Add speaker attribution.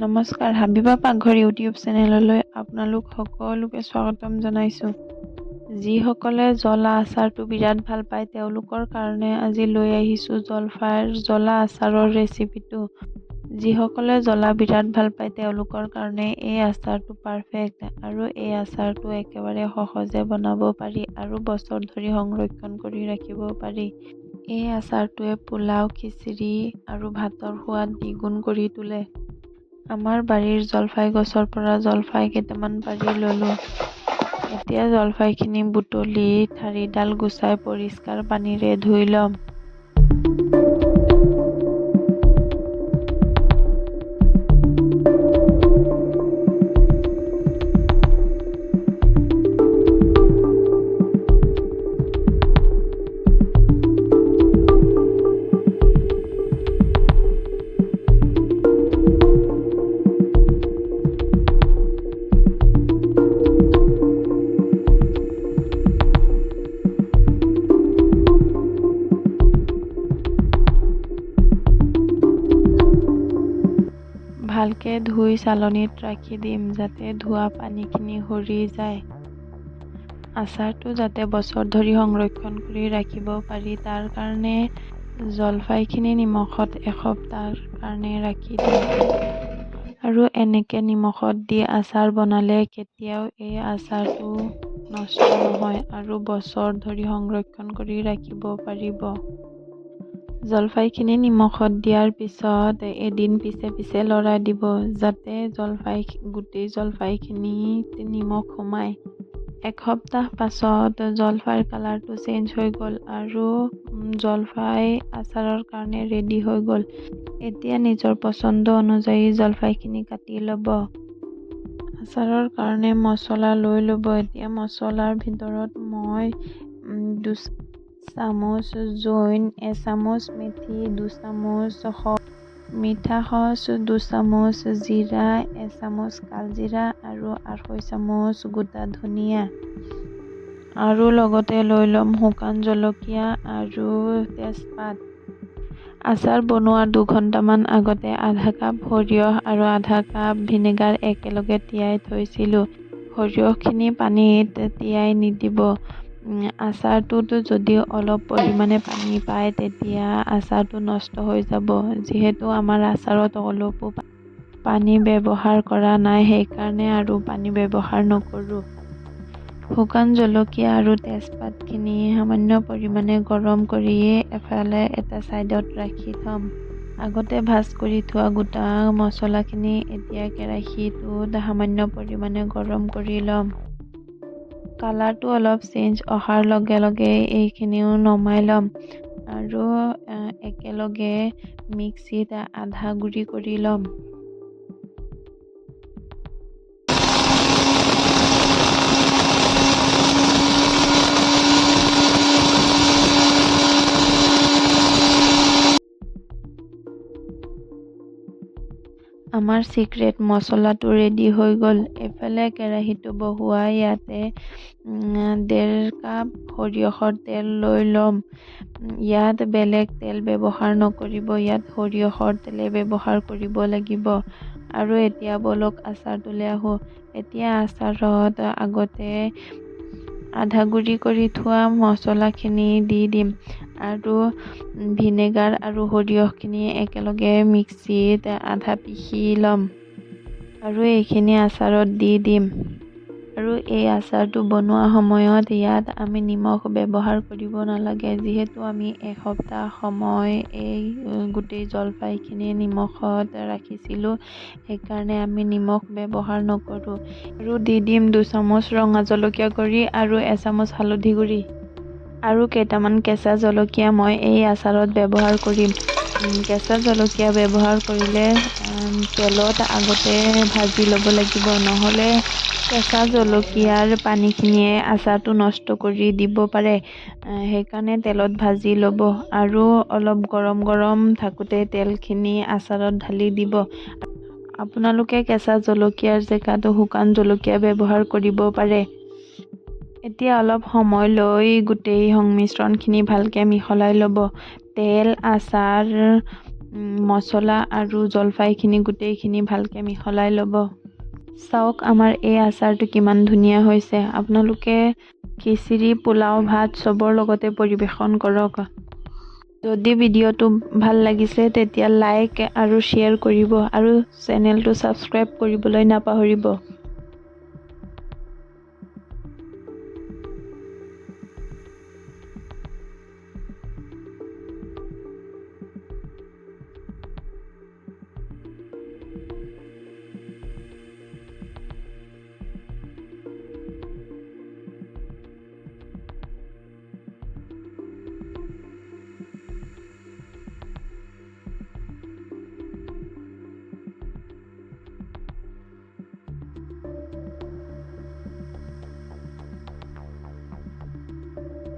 Speaker 1: নমস্কাৰ, হাবিবা পাকঘৰ ইউটিউব চেনেললৈ আপোনালোক সকলোকে স্বাগতম জনাইছোঁ। যিসকলে জ্বলা আচাৰটো বিৰাট ভাল পায় তেওঁলোকৰ কাৰণে আজি লৈ আহিছোঁ জলফাইৰ জ্বলা আচাৰৰ ৰেচিপিটো। যিসকলে জ্বলা বিৰাট ভাল পায় তেওঁলোকৰ কাৰণে এই আচাৰটো পাৰফেক্ট আৰু এই আচাৰটো একেবাৰে সহজে বনাব পাৰি আৰু বছৰ ধৰি সংৰক্ষণ কৰি ৰাখিব পাৰি। এই আচাৰটোৱে পোলাও, খিচিৰি আৰু ভাতৰ সোৱাদ দ্বিগুণ কৰি তোলে। আমাৰ বাৰীৰ জলফাই গছৰ পৰা জলফাই কেইটামান পাৰি ল'লোঁ। এতিয়া জলফাইখিনি বুটলি ঠাৰিডাল গুচাই পৰিষ্কাৰ পানীৰে ধুই ল'ম। ভালকৈ ধুই চালনীত ৰাখি দিম যাতে ধোৱা পানীখিনি সৰি যায়। আচাৰটো যাতে বছৰ ধৰি সংৰক্ষণ কৰি ৰাখিব পাৰি তাৰ কাৰণে জলফাইখিনি নিমখত এসপ্তাহৰ কাৰণে ৰাখি দিম। আৰু এনেকৈ নিমখত দি আচাৰ বনালে কেতিয়াও এই আচাৰটো নষ্ট নহয় আৰু বছৰ ধৰি সংৰক্ষণ কৰি ৰাখিব পাৰিব। জলফাইখিনি নিমখত দিয়াৰ পিছত এদিন পিছে পিছে লৰাই দিব যাতে গোটেই জলফাইখিনিত নিমখ সোমায়। এসপ্তাহ পাছত জলফাইৰ কালাৰটো চেঞ্জ হৈ গ'ল আৰু জলফাই আচাৰৰ কাৰণে ৰেডি হৈ গ'ল। এতিয়া নিজৰ পচন্দ অনুযায়ী জলফাইখিনি কাটি ল'ব। আচাৰৰ কাৰণে মছলা লৈ ল'ব। এতিয়া মছলাৰ ভিতৰত মই 2 চামুচ জৈন, 1 চামুচ মেথি, 2 চামুচ মিঠা সচ, 2 চামুচ জিৰা, 1 চামুচ কালজিৰা আৰু 2.5 চামুচ গোটা ধনিয়া। আৰু লগতে লৈ ল'ম শুকান জলকীয়া আৰু তেজপাত। আচাৰ বনোৱাৰ 2 ঘণ্টামান আগতে আধা কাপ সৰিয়হ আৰু আধা কাপ ভিনেগাৰ একেলগে তিয়াই থৈছিলোঁ। সৰিয়হখিনি পানীত তিয়াই নিদিব। আচাৰটোত যদি অলপ পৰিমাণে পানী পায় তেতিয়া আচাৰটো নষ্ট হৈ যাব। যিহেতু আমাৰ আচাৰত অলপো পানী ব্যৱহাৰ কৰা নাই সেইকাৰণে আৰু পানী ব্যৱহাৰ নকৰোঁ। শুকান জলকীয়া আৰু তেজপাতখিনি সামান্য পৰিমাণে গৰম কৰি এফালে এটা ছাইডত ৰাখি থ'ম। আগতে ভাজ কৰি থোৱা গোটা মছলাখিনি এতিয়া কেৰাহীটোত সামান্য পৰিমাণে গৰম কৰি ল'ম। কালাৰটো অলপ চেঞ্জ অহাৰ লগে লগে এইখিনিও নমাই ল'ম আৰু একেলগে মিক্সিত আধা গুৰি কৰি ল'ম। আমাৰ চিক্ৰেট মছলাটো ৰেডি হৈ গ'ল। এফালে কেৰাহীটো বহুৱাই ইয়াতে 1.5 কাপ সৰিয়হৰ তেল লৈ ল'ম। ইয়াত বেলেগ তেল ব্যৱহাৰ নকৰিব, ইয়াত সৰিয়হৰ তেলে ব্যৱহাৰ কৰিব লাগিব। আৰু এতিয়া বলক আচাৰটোলৈ আহোঁ। এতিয়া আচাৰত আগতে আধা গুৰি কৰি থোৱা মছলাখিনি দি দিম আৰু ভিনেগাৰ আৰু সৰিয়হখিনি একেলগে মিক্সিত আধা পিহি ল'ম আৰু এইখিনি আচাৰত দি দিম। আৰু এই আচাৰটো বনোৱা সময়ত ইয়াত আমি নিমখ ব্যৱহাৰ কৰিব নালাগে। যিহেতু আমি এসপ্তাহ সময় এই গোটেই জলফাইখিনি নিমখত ৰাখিছিলোঁ সেইকাৰণে আমি নিমখ ব্যৱহাৰ নকৰোঁ। আৰু দি দিম 2 চামুচ ৰঙা জলকীয়া গুড়ি আৰু 1 চামুচ হালধি গুড়ি। আৰু কেইটামান কেঁচা জলকীয়া মই এই আচাৰত ব্যৱহাৰ কৰিম। কেঁচা জলকীয়া ব্যৱহাৰ কৰিলে তেলত আগতে ভাজি ল'ব লাগিব, নহ'লে কেঁচা জলকীয়াৰ পানীখিনিয়ে আচাৰটো নষ্ট কৰি দিব পাৰে। সেইকাৰণে তেলত ভাজি ল'ব আৰু অলপ গৰম থাকোঁতে তেলখিনি আচাৰত ঢালি দিব। আপোনালোকে কেঁচা জলকীয়াৰ জেগাত শুকান জলকীয়া ব্যৱহাৰ কৰিব পাৰে। এতিয়া অলপ সময় লৈ গোটেই সংমিশ্ৰণখিনি ভালকৈ মিহলাই ল'ব। তেল, আচাৰ মছলা আৰু জলফাইখিনি গোটেইখিনি ভালকৈ মিহলাই ল'ব। চাওক আমাৰ এই আচাৰটো কিমান ধুনীয়া হৈছে। আপোনালোকে খিচিৰি, পোলাও, ভাত চবৰ লগতে পৰিৱেশন কৰক। যদি ভিডিঅ'টো ভাল লাগিছে তেতিয়া লাইক আৰু শ্বেয়াৰ কৰিব আৰু চেনেলটো ছাবস্ক্ৰাইব কৰিবলৈ নাপাহৰিব।